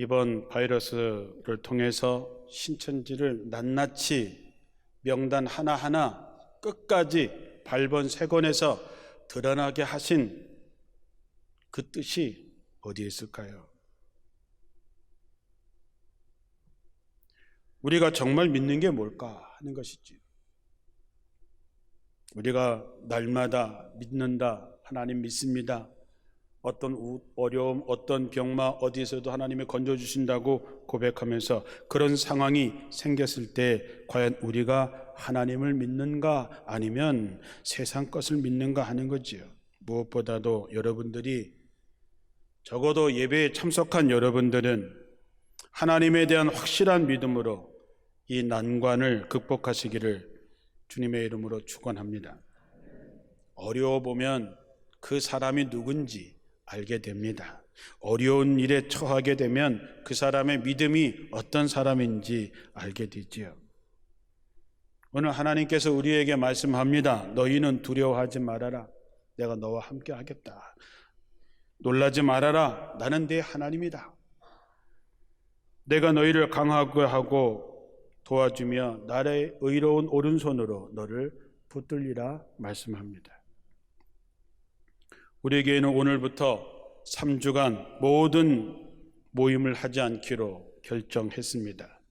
이번 바이러스를 통해서 신천지를 낱낱이 명단 하나하나 끝까지 발본색원해서 드러나게 하신 그 뜻이 어디에 있을까요? 우리가 정말 믿는 게 뭘까 하는 것이지. 우리가 날마다 믿는다, 하나님 믿습니다, 어떤 어려움, 어떤 병마 어디에서도 하나님이 건져주신다고 고백하면서 그런 상황이 생겼을 때 과연 우리가 하나님을 믿는가 아니면 세상 것을 믿는가 하는 거지요. 무엇보다도 여러분들이, 적어도 예배에 참석한 여러분들은 하나님에 대한 확실한 믿음으로 이 난관을 극복하시기를 주님의 이름으로 축원합니다. 어려워 보면 그 사람이 누군지 알게 됩니다. 어려운 일에 처하게 되면 그 사람의 믿음이 어떤 사람인지 알게 되지요. 오늘 하나님께서 우리에게 말씀합니다. 너희는 두려워하지 말아라. 내가 너와 함께 하겠다. 놀라지 말아라. 나는 네 하나님이다. 내가 너희를 강하게 하고 도와주며 나의 의로운 오른손으로 너를 붙들리라 말씀합니다. 우리 교회는 오늘부터 3주간 모든 모임을 하지 않기로 결정했습니다.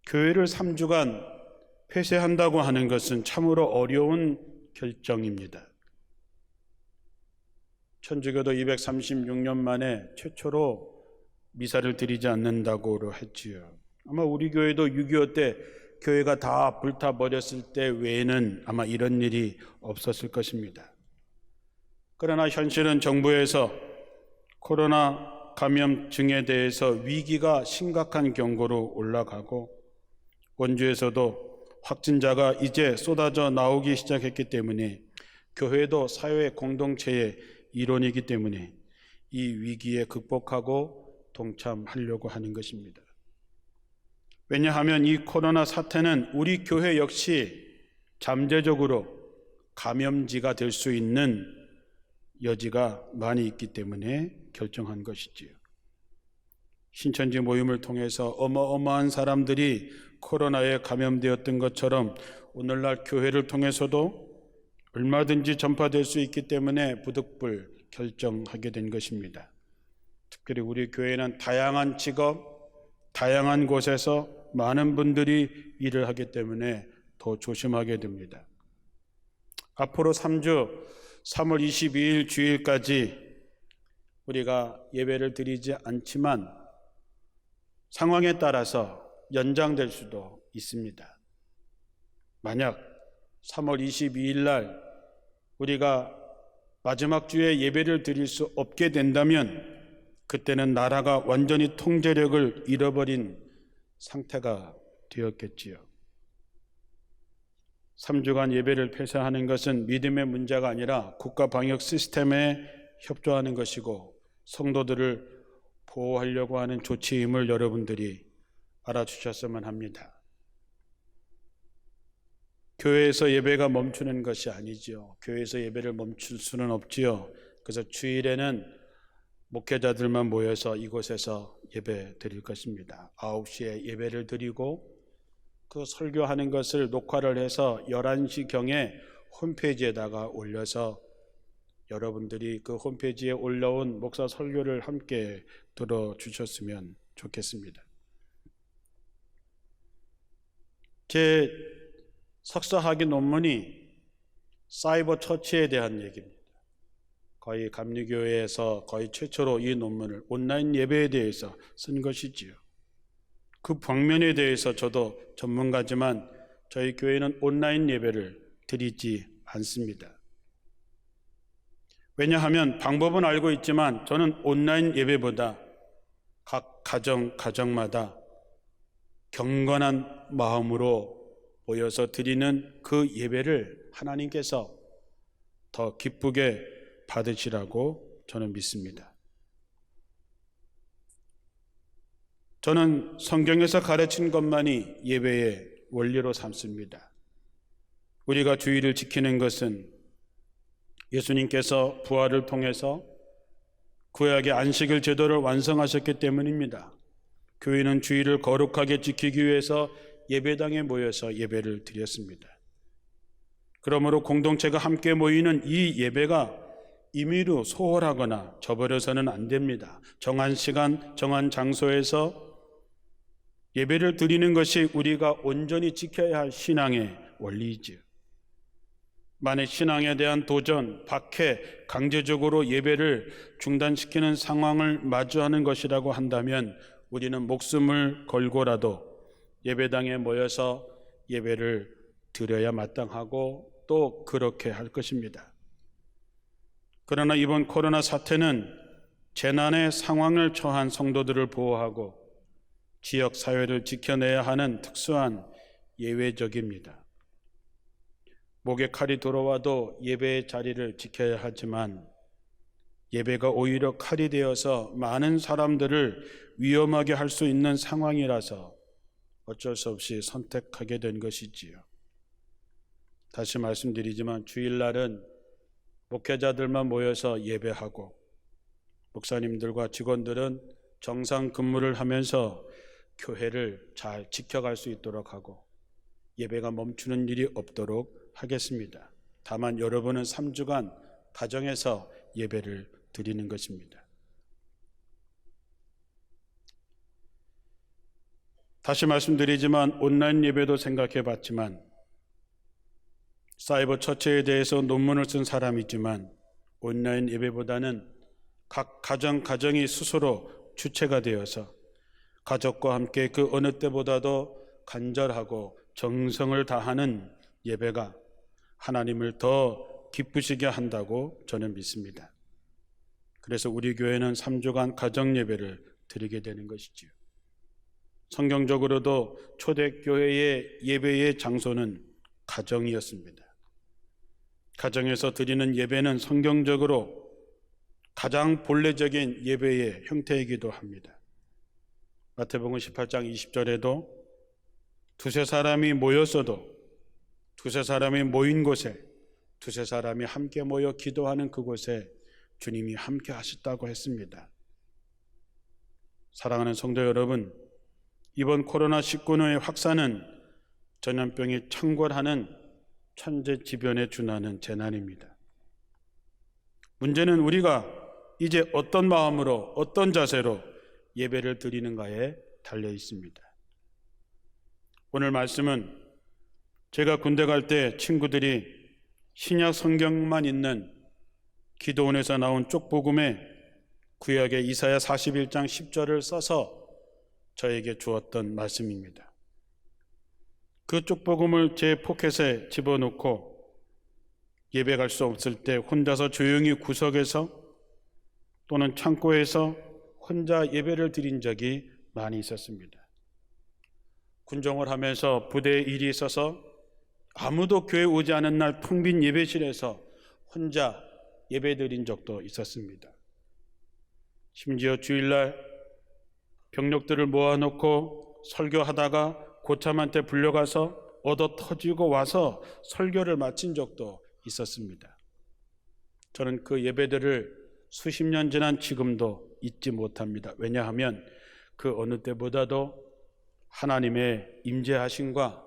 교회를 3주간 폐쇄한다고 하는 것은 참으로 어려운 결정입니다. 천주교도 236년 만에 최초로 미사를 드리지 않는다고 했지요. 아마 우리 교회도 6.25 때 교회가 다 불타버렸을 때 외에는 아마 이런 일이 없었을 것입니다. 그러나 현실은 정부에서 코로나 감염증에 대해서 위기가 심각한 경고로 올라가고 원주에서도 확진자가 이제 쏟아져 나오기 시작했기 때문에 교회도 사회 공동체의 일원이기 때문에 이 위기에 극복하고 동참하려고 하는 것입니다. 왜냐하면 이 코로나 사태는 우리 교회 역시 잠재적으로 감염지가 될 수 있는 여지가 많이 있기 때문에 결정한 것이지요. 신천지 모임을 통해서 어마어마한 사람들이 코로나에 감염되었던 것처럼 오늘날 교회를 통해서도 얼마든지 전파될 수 있기 때문에 부득불 결정하게 된 것입니다. 특별히 우리 교회는 다양한 직업, 다양한 곳에서 많은 분들이 일을 하기 때문에 더 조심하게 됩니다. 앞으로 3주 3월 22일 주일까지 우리가 예배를 드리지 않지만 상황에 따라서 연장될 수도 있습니다. 만약 3월 22일 날 우리가 마지막 주에 예배를 드릴 수 없게 된다면 그때는 나라가 완전히 통제력을 잃어버린 상태가 되었겠지요. 3주간 예배를 폐쇄하는 것은 믿음의 문제가 아니라 국가 방역 시스템에 협조하는 것이고 성도들을 보호하려고 하는 조치임을 여러분들이 알아주셨으면 합니다. 교회에서 예배가 멈추는 것이 아니지요. 교회에서 예배를 멈출 수는 없지요. 그래서 주일에는 목회자들만 모여서 이곳에서 예배 드릴 것입니다. 9시에 예배를 드리고 그 설교하는 것을 녹화를 해서 11시경에 홈페이지에다가 올려서 여러분들이 그 홈페이지에 올라온 목사 설교를 함께 들어주셨으면 좋겠습니다. 제 석사학위 논문이 사이버 처치에 대한 얘기입니다. 거의 감리교회에서 거의 최초로 이 논문을 온라인 예배에 대해서 쓴 것이지요. 그 방면에 대해서 저도 전문가지만 저희 교회는 온라인 예배를 드리지 않습니다. 왜냐하면 방법은 알고 있지만 저는 온라인 예배보다 각 가정마다 경건한 마음으로 모여서 드리는 그 예배를 하나님께서 더 기쁘게 받으시라고 저는 믿습니다. 저는 성경에서 가르친 것만이 예배의 원리로 삼습니다. 우리가 주의를 지키는 것은 예수님께서 부활을 통해서 구약의 안식일 제도를 완성하셨기 때문입니다. 교회는 주일을 거룩하게 지키기 위해서 예배당에 모여서 예배를 드렸습니다. 그러므로 공동체가 함께 모이는 이 예배가 임의로 소홀하거나 저버려서는 안 됩니다. 정한 시간, 정한 장소에서 예배를 드리는 것이 우리가 온전히 지켜야 할 신앙의 원리이지요. 만약 신앙에 대한 도전, 박해, 강제적으로 예배를 중단시키는 상황을 마주하는 것이라고 한다면 우리는 목숨을 걸고라도 예배당에 모여서 예배를 드려야 마땅하고 또 그렇게 할 것입니다. 그러나 이번 코로나 사태는 재난의 상황을 처한 성도들을 보호하고 지역 사회를 지켜내야 하는 특수한 예외적입니다. 목에 칼이 들어와도 예배의 자리를 지켜야 하지만 예배가 오히려 칼이 되어서 많은 사람들을 위험하게 할 수 있는 상황이라서 어쩔 수 없이 선택하게 된 것이지요. 다시 말씀드리지만 주일날은 목회자들만 모여서 예배하고 목사님들과 직원들은 정상 근무를 하면서 교회를 잘 지켜갈 수 있도록 하고 예배가 멈추는 일이 없도록 하겠습니다. 다만 여러분은 3주간 가정에서 예배를 드리는 것입니다. 다시 말씀드리지만 온라인 예배도 생각해 봤지만 사이버 처치에 대해서 논문을 쓴 사람이지만 온라인 예배보다는 각 가정이 스스로 주체가 되어서 가족과 함께 그 어느 때보다도 간절하고 정성을 다하는 예배가 하나님을 더 기쁘시게 한다고 저는 믿습니다. 그래서 우리 교회는 3주간 가정 예배를 드리게 되는 것이지요. 성경적으로도 초대교회의 예배의 장소는 가정이었습니다. 가정에서 드리는 예배는 성경적으로 가장 본래적인 예배의 형태이기도 합니다. 마태복음 18장 20절에도 두세 사람이 모였어도 두세 사람이 모인 곳에 두세 사람이 함께 모여 기도하는 그곳에 주님이 함께 하셨다고 했습니다. 사랑하는 성도 여러분, 이번 코로나19의 확산은 전염병이 창궐하는 천재지변에 준하는 재난입니다. 문제는 우리가 이제 어떤 마음으로 어떤 자세로 예배를 드리는가에 달려 있습니다. 오늘 말씀은 제가 군대 갈 때 친구들이 신약 성경만 있는 기도원에서 나온 쪽복음에 구약의 이사야 41장 10절을 써서 저에게 주었던 말씀입니다. 그 쪽복음을 제 포켓에 집어넣고 예배 갈 수 없을 때 혼자서 조용히 구석에서 또는 창고에서 혼자 예배를 드린 적이 많이 있었습니다. 군종을 하면서 부대에 일이 있어서 아무도 교회 오지 않은 날 텅 빈 예배실에서 혼자 예배 드린 적도 있었습니다. 심지어 주일날 병력들을 모아놓고 설교하다가 고참한테 불려가서 얻어 터지고 와서 설교를 마친 적도 있었습니다. 저는 그 예배들을 수십 년 지난 지금도 잊지 못합니다. 왜냐하면 그 어느 때보다도 하나님의 임재하심과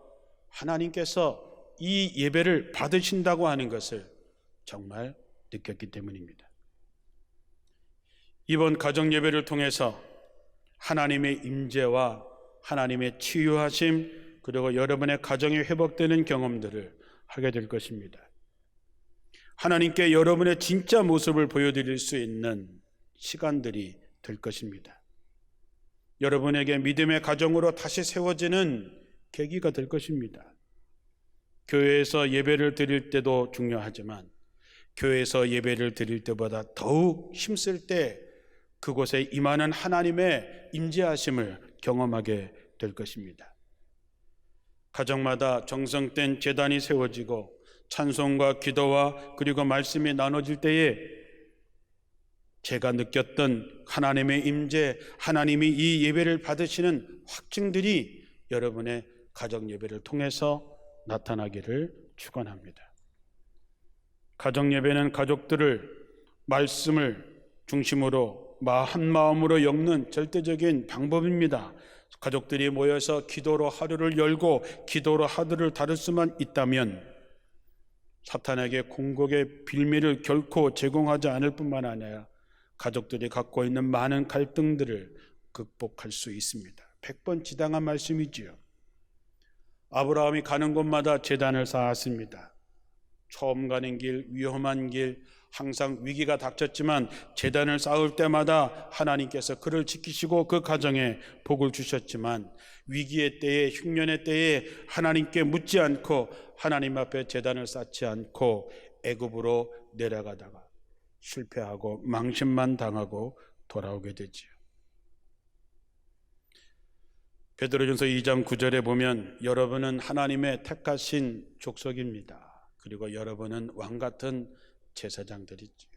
하나님께서 이 예배를 받으신다고 하는 것을 정말 느꼈기 때문입니다. 이번 가정 예배를 통해서 하나님의 임재와 하나님의 치유하심 그리고 여러분의 가정이 회복되는 경험들을 하게 될 것입니다. 하나님께 여러분의 진짜 모습을 보여드릴 수 있는 시간들이 될 것입니다. 여러분에게 믿음의 가정으로 다시 세워지는 계기가 될 것입니다. 교회에서 예배를 드릴 때도 중요하지만 교회에서 예배를 드릴 때보다 더욱 힘쓸 때 그곳에 임하는 하나님의 임재하심을 경험하게 될 것입니다. 가정마다 정성된 제단이 세워지고 찬송과 기도와 그리고 말씀이 나눠질 때에 제가 느꼈던 하나님의 임재, 하나님이 이 예배를 받으시는 확증들이 여러분의 가정 예배를 통해서 나타나기를 축원합니다. 가정 예배는 가족들을 말씀을 중심으로 한 마음으로 엮는 절대적인 방법입니다. 가족들이 모여서 기도로 하루를 열고 기도로 하루를 다룰 수만 있다면 사탄에게 궁극의 빌미를 결코 제공하지 않을 뿐만 아니라 가족들이 갖고 있는 많은 갈등들을 극복할 수 있습니다. 100번 지당한 말씀이지요. 아브라함이 가는 곳마다 제단을 쌓았습니다. 처음 가는 길, 위험한 길, 항상 위기가 닥쳤지만 제단을 쌓을 때마다 하나님께서 그를 지키시고 그 가정에 복을 주셨지만 위기의 때에, 흉년의 때에 하나님께 묻지 않고 하나님 앞에 제단을 쌓지 않고 애굽으로 내려가다가 실패하고 망신만 당하고 돌아오게 되지요. 베드로전서 2장 9절에 보면 여러분은 하나님의 택하신 족속입니다. 그리고 여러분은 왕같은 제사장들이지요.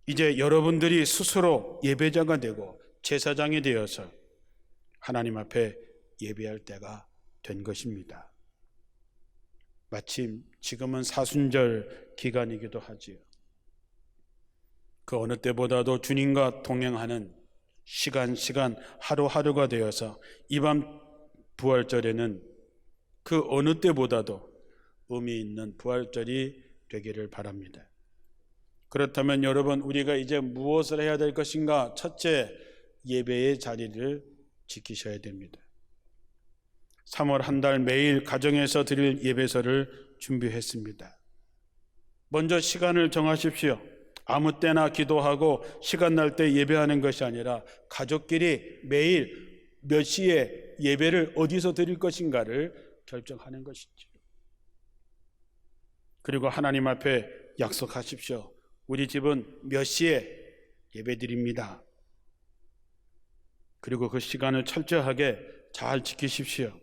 이제 여러분들이 스스로 예배자가 되고 제사장이 되어서 하나님 앞에 예배할 때가 된 것입니다. 마침 지금은 사순절 기간이기도 하지요. 그 어느 때보다도 주님과 동행하는 시간 하루하루가 되어서 이번 부활절에는 그 어느 때보다도 의미 있는 부활절이 되기를 바랍니다. 그렇다면 여러분, 우리가 이제 무엇을 해야 될 것인가? 첫째, 예배의 자리를 지키셔야 됩니다. 3월 한 달 매일 가정에서 드릴 예배서를 준비했습니다. 먼저 시간을 정하십시오. 아무 때나 기도하고 시간 날 때 예배하는 것이 아니라 가족끼리 매일 몇 시에 예배를 어디서 드릴 것인가를 결정하는 것이죠. 그리고 하나님 앞에 약속하십시오. 우리 집은 몇 시에 예배드립니다. 그리고 그 시간을 철저하게 잘 지키십시오.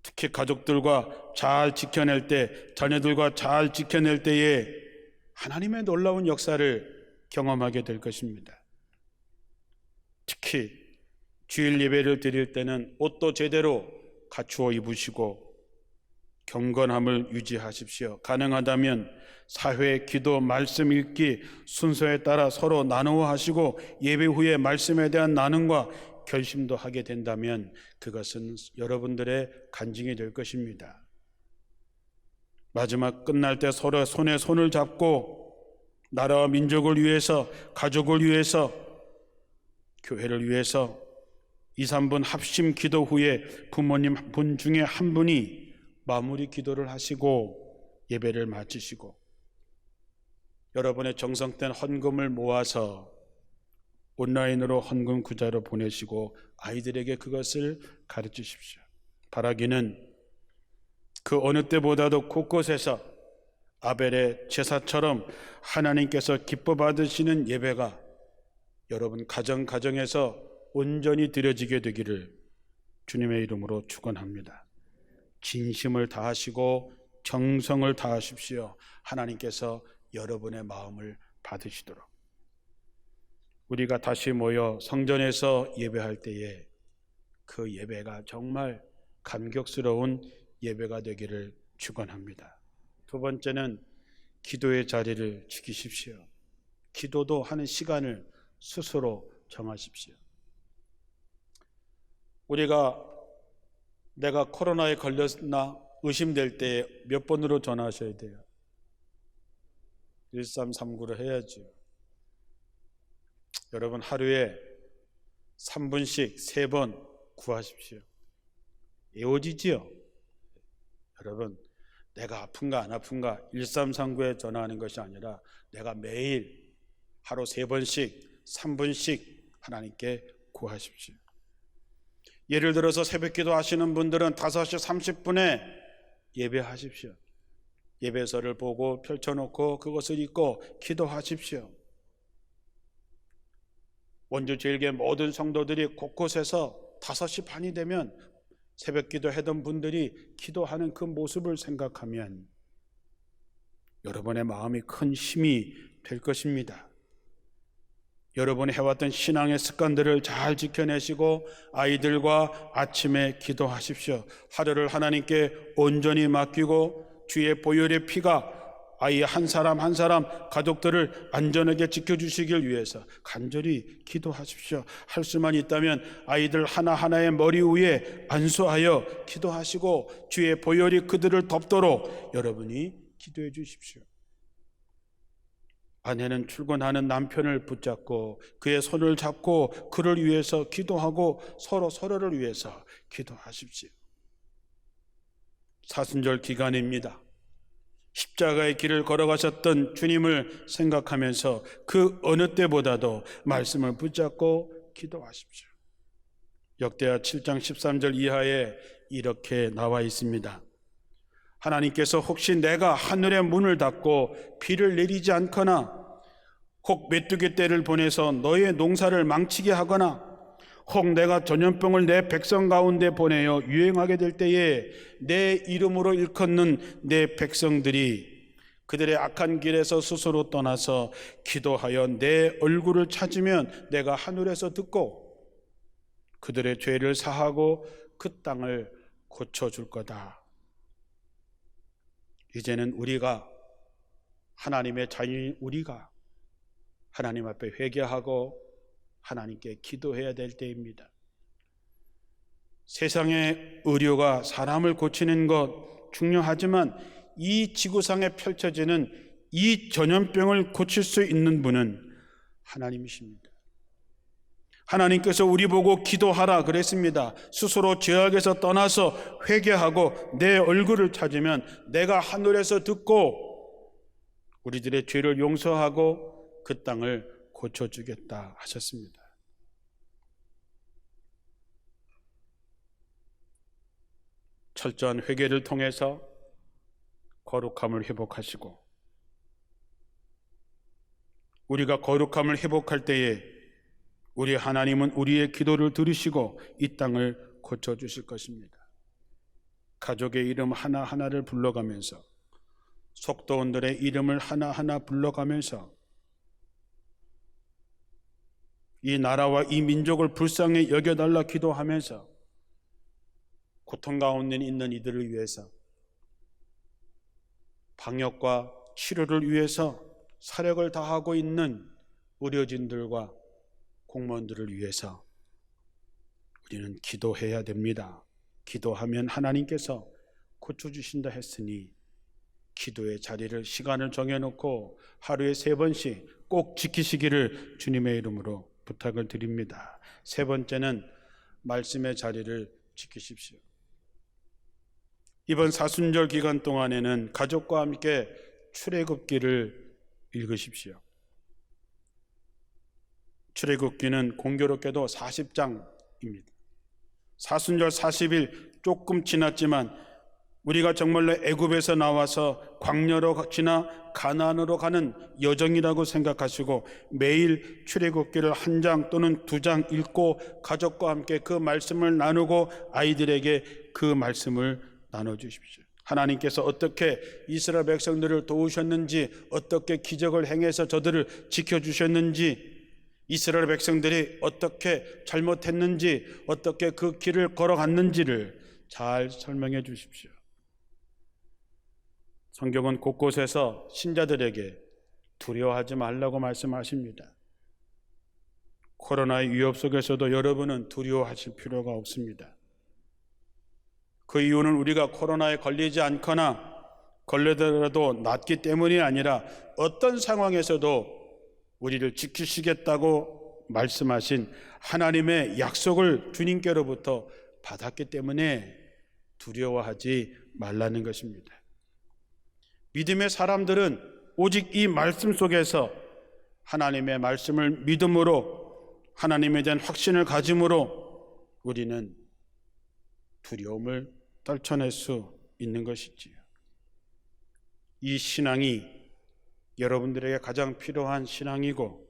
특히 가족들과 잘 지켜낼 때, 자녀들과 잘 지켜낼 때에 하나님의 놀라운 역사를 경험하게 될 것입니다. 특히 주일 예배를 드릴 때는 옷도 제대로 갖추어 입으시고 경건함을 유지하십시오. 가능하다면 사회, 기도, 말씀 읽기 순서에 따라 서로 나누어 하시고 예배 후에 말씀에 대한 나눔과 결심도 하게 된다면 그것은 여러분들의 간증이 될 것입니다. 마지막 끝날 때 서로 손에 손을 잡고 나라와 민족을 위해서, 가족을 위해서, 교회를 위해서 2, 3분 합심 기도 후에 부모님 분 중에 한 분이 마무리 기도를 하시고 예배를 마치시고 여러분의 정성된 헌금을 모아서 온라인으로 헌금 구자로 보내시고 아이들에게 그것을 가르치십시오. 바라기는 그 어느 때보다도 곳곳에서 아벨의 제사처럼 하나님께서 기뻐 받으시는 예배가 여러분 가정에서 온전히 드려지게 되기를 주님의 이름으로 축원합니다. 진심을 다하시고 정성을 다하십시오. 하나님께서 여러분의 마음을 받으시도록. 우리가 다시 모여 성전에서 예배할 때에 그 예배가 정말 감격스러운 예배가 되기를 축원합니다. 두 번째는 기도의 자리를 지키십시오. 기도도 하는 시간을 스스로 정하십시오. 우리가 내가 코로나에 걸렸나 의심될 때 몇 번으로 전화하셔야 돼요? 1339로 해야죠. 여러분 하루에 3분씩 3번 구하십시오. 애워지지요? 여러분 내가 아픈가 안 아픈가 1339에 전화하는 것이 아니라 내가 매일 하루 3번씩 3분씩 하나님께 구하십시오. 예를 들어서 새벽기도 하시는 분들은 5시 30분에 예배하십시오. 예배서를 보고 펼쳐놓고 그것을 읽고 기도하십시오. 원주제일교회 모든 성도들이 곳곳에서 5시 반이 되면 새벽기도 하던 분들이 기도하는 그 모습을 생각하면 여러분의 마음이 큰 힘이 될 것입니다. 여러분이 해왔던 신앙의 습관들을 잘 지켜내시고 아이들과 아침에 기도하십시오. 하루를 하나님께 온전히 맡기고 주의 보혈의 피가 아이 한 사람 한 사람 가족들을 안전하게 지켜주시길 위해서 간절히 기도하십시오. 할 수만 있다면 아이들 하나하나의 머리 위에 안수하여 기도하시고 주의 보혈이 그들을 덮도록 여러분이 기도해 주십시오. 아내는 출근하는 남편을 붙잡고 그의 손을 잡고 그를 위해서 기도하고 서로를 위해서 기도하십시오. 사순절 기간입니다. 십자가의 길을 걸어가셨던 주님을 생각하면서 그 어느 때보다도 말씀을 붙잡고 기도하십시오. 역대하 7장 13절 이하에 이렇게 나와 있습니다. 하나님께서 혹시 내가 하늘의 문을 닫고 비를 내리지 않거나 혹 메뚜기 떼를 보내서 너의 농사를 망치게 하거나 혹 내가 전염병을 내 백성 가운데 보내어 유행하게 될 때에 내 이름으로 일컫는 내 백성들이 그들의 악한 길에서 스스로 떠나서 기도하여 내 얼굴을 찾으면 내가 하늘에서 듣고 그들의 죄를 사하고 그 땅을 고쳐줄 거다. 이제는 우리가 하나님의 자녀인 우리가 하나님 앞에 회개하고 하나님께 기도해야 될 때입니다. 세상의 의료가 사람을 고치는 것 중요하지만 이 지구상에 펼쳐지는 이 전염병을 고칠 수 있는 분은 하나님이십니다. 하나님께서 우리 보고 기도하라 그랬습니다. 스스로 죄악에서 떠나서 회개하고 내 얼굴을 찾으면 내가 하늘에서 듣고 우리들의 죄를 용서하고 그 땅을 고쳐주겠다 하셨습니다. 철저한 회개를 통해서 거룩함을 회복하시고 우리가 거룩함을 회복할 때에 우리 하나님은 우리의 기도를 들으시고 이 땅을 고쳐주실 것입니다. 가족의 이름 하나하나를 불러가면서 속도원들의 이름을 하나하나 불러가면서 이 나라와 이 민족을 불쌍히 여겨달라 기도하면서 고통 가운데 있는 이들을 위해서 방역과 치료를 위해서 사력을 다하고 있는 의료진들과 공무원들을 위해서 우리는 기도해야 됩니다. 기도하면 하나님께서 고쳐주신다 했으니 기도의 자리를 시간을 정해놓고 하루에 3번씩 꼭 지키시기를 주님의 이름으로 부탁을 드립니다. 3번째는 말씀의 자리를 지키십시오. 이번 사순절 기간 동안에는 가족과 함께 출애굽기를 읽으십시오. 출애굽기는 공교롭게도 40장입니다. 사순절 40일 조금 지났지만 우리가 정말로 애굽에서 나와서 광야로 지나 가나안으로 가는 여정이라고 생각하시고 매일 출애굽기를 1장 또는 2장 읽고 가족과 함께 그 말씀을 나누고 아이들에게 그 말씀을 나눠주십시오. 하나님께서 어떻게 이스라엘 백성들을 도우셨는지, 어떻게 기적을 행해서 저들을 지켜주셨는지, 이스라엘 백성들이 어떻게 잘못했는지, 어떻게 그 길을 걸어갔는지를 잘 설명해 주십시오. 성경은 곳곳에서 신자들에게 두려워하지 말라고 말씀하십니다. 코로나의 위협 속에서도 여러분은 두려워하실 필요가 없습니다. 그 이유는 우리가 코로나에 걸리지 않거나 걸리더라도 낫기 때문이 아니라 어떤 상황에서도 우리를 지키시겠다고 말씀하신 하나님의 약속을 주님께로부터 받았기 때문에 두려워하지 말라는 것입니다. 믿음의 사람들은 오직 이 말씀 속에서 하나님의 말씀을 믿음으로 하나님에 대한 확신을 가짐으로 우리는 두려움을 떨쳐낼 수 있는 것이지요. 이 신앙이 여러분들에게 가장 필요한 신앙이고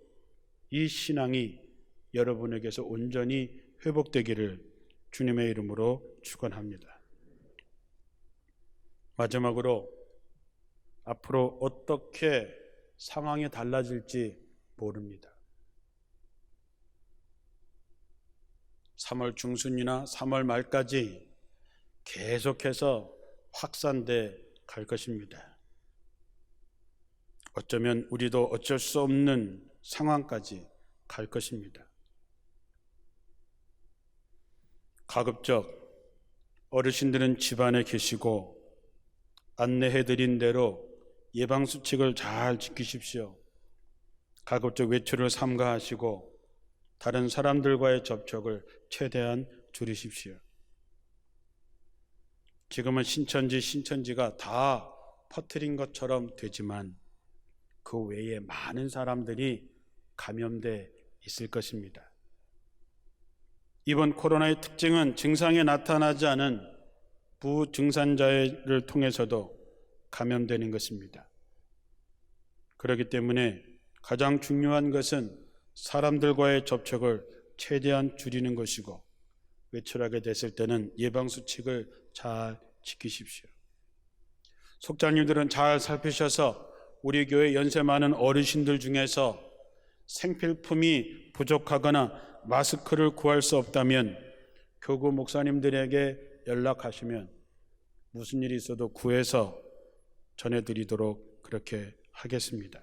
이 신앙이 여러분에게서 온전히 회복되기를 주님의 이름으로 축원합니다. 마지막으로 앞으로 어떻게 상황이 달라질지 모릅니다. 3월 중순이나 3월 말까지 계속해서 확산돼 갈 것입니다. 어쩌면 우리도 어쩔 수 없는 상황까지 갈 것입니다. 가급적 어르신들은 집안에 계시고 안내해드린 대로 예방수칙을 잘 지키십시오. 가급적 외출을 삼가하시고 다른 사람들과의 접촉을 최대한 줄이십시오. 지금은 신천지가 다 퍼뜨린 것처럼 되지만 그 외에 많은 사람들이 감염돼 있을 것입니다. 이번 코로나의 특징은 증상이 나타나지 않은 부증상자를 통해서도 감염되는 것입니다. 그렇기 때문에 가장 중요한 것은 사람들과의 접촉을 최대한 줄이는 것이고 외출하게 됐을 때는 예방수칙을 잘 지키십시오. 속장님들은 잘 살피셔서 우리 교회 연세 많은 어르신들 중에서 생필품이 부족하거나 마스크를 구할 수 없다면 교구 목사님들에게 연락하시면 무슨 일이 있어도 구해서 전해드리도록 그렇게 하겠습니다.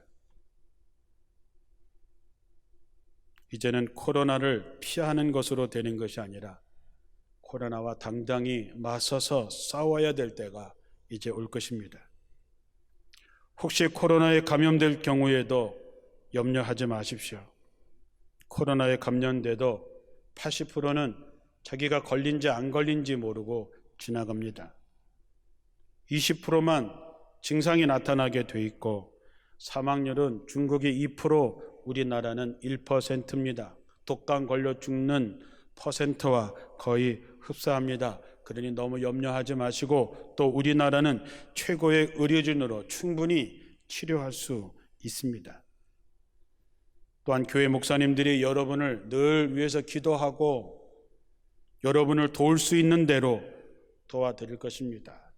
이제는 코로나를 피하는 것으로 되는 것이 아니라 코로나와 당당히 맞서서 싸워야 될 때가 이제 올 것입니다. 혹시 코로나에 감염될 경우에도 염려하지 마십시오. 코로나에 감염돼도 80%는 자기가 걸린지 안 걸린지 모르고 지나갑니다. 20%만 증상이 나타나게 돼 있고 사망률은 중국이 2%, 우리나라는 1%입니다. 독감 걸려 죽는 퍼센트와 거의 흡사합니다. 그러니 너무 염려하지 마시고 또 우리나라는 최고의 의료진으로 충분히 치료할 수 있습니다. 또한 교회 목사님들이 여러분을 늘 위해서 기도하고 여러분을 도울 수 있는 대로 도와드릴 것입니다.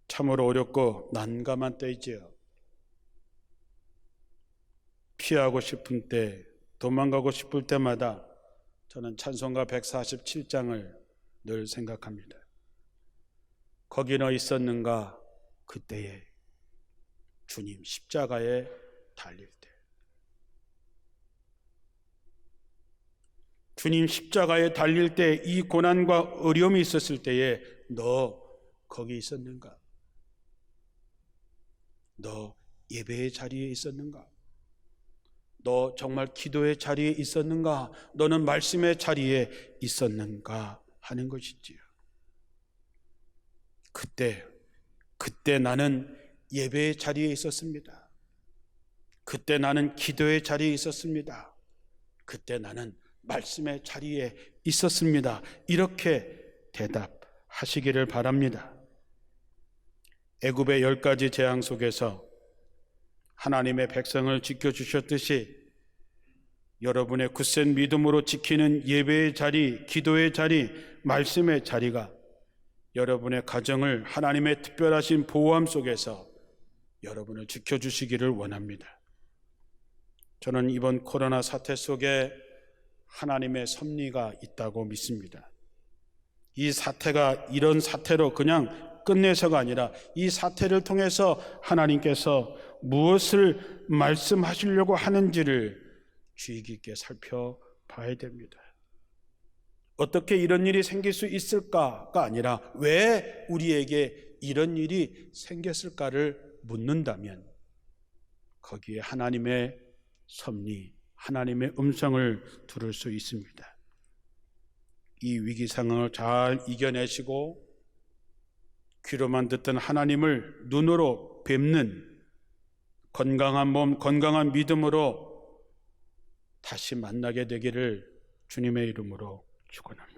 참으로 어렵고 난감한 때이지요. 피하고 싶은 때, 도망가고 싶을 때마다 저는 찬송가 147장을 늘 생각합니다. 거기 너 있었는가 그때에 주님 십자가에 달릴 때. 주님 십자가에 달릴 때 이 고난과 어려움이 있었을 때에 너 거기 있었는가? 너 예배의 자리에 있었는가? 너 정말 기도의 자리에 있었는가? 너는 말씀의 자리에 있었는가? 하는 것이지요. 그때 나는 예배의 자리에 있었습니다. 그때 나는 기도의 자리에 있었습니다. 그때 나는 말씀의 자리에 있었습니다. 이렇게 대답하시기를 바랍니다. 애굽의 10가지 재앙 속에서 하나님의 백성을 지켜주셨듯이 여러분의 굳센 믿음으로 지키는 예배의 자리, 기도의 자리, 말씀의 자리가 여러분의 가정을 하나님의 특별하신 보호함 속에서 여러분을 지켜주시기를 원합니다. 저는 이번 코로나 사태 속에 하나님의 섭리가 있다고 믿습니다. 이 사태가 이런 사태로 그냥 끝내서가 아니라 이 사태를 통해서 하나님께서 무엇을 말씀하시려고 하는지를 주의 깊게 살펴봐야 됩니다. 어떻게 이런 일이 생길 수 있을까가 아니라 왜 우리에게 이런 일이 생겼을까를 묻는다면 거기에 하나님의 섭리, 하나님의 음성을 들을 수 있습니다. 이 위기 상황을 잘 이겨내시고 귀로만 듣던 하나님을 눈으로 뵙는 건강한 몸, 건강한 믿음으로 다시 만나게 되기를 주님의 이름으로 축원합니다.